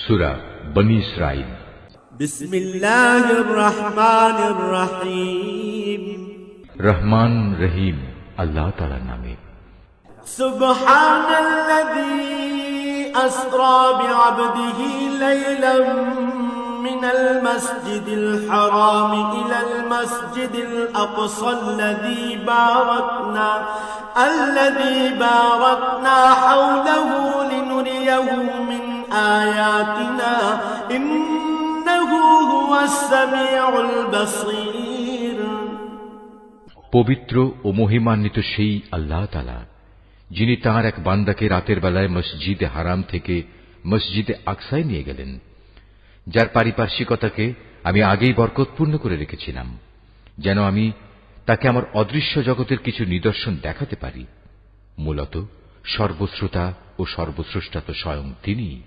সূরা বনী ইসরাঈল। বিসমিল্লাহির রহমানির রহিম। রহমান রহিম আল্লাহ তাআলার নামে। সুবহানাল্লাযী আসরা বিআবদিহি লাইলাম মিনাল মাসজিদিল হারাম ইলাল মাসজিদিল আকসা الذي باركنا حوله لنريه من آياتنا إنه هو السميع البصير। পবিত্র ও মহিমান্বিত সেই আল্লাহ তাআলা, যিনি তাঁর এক বান্দাকে রাতের বেলায় মসজিদে হারাম থেকে মসজিদে আকসায় নিয়ে গেলেন, যার পারিপার্শ্বিকতাকে আমি আগেই বরকতপূর্ণ করে রেখেছিলাম, যেন আমি তাকে আমার অদৃশ্য জগতের কিছু নিদর্শন দেখাতে পারি। মূলত সর্বশ্রোতা ও সর্বস্রষ্টা তো স্বয়ং তিনিই।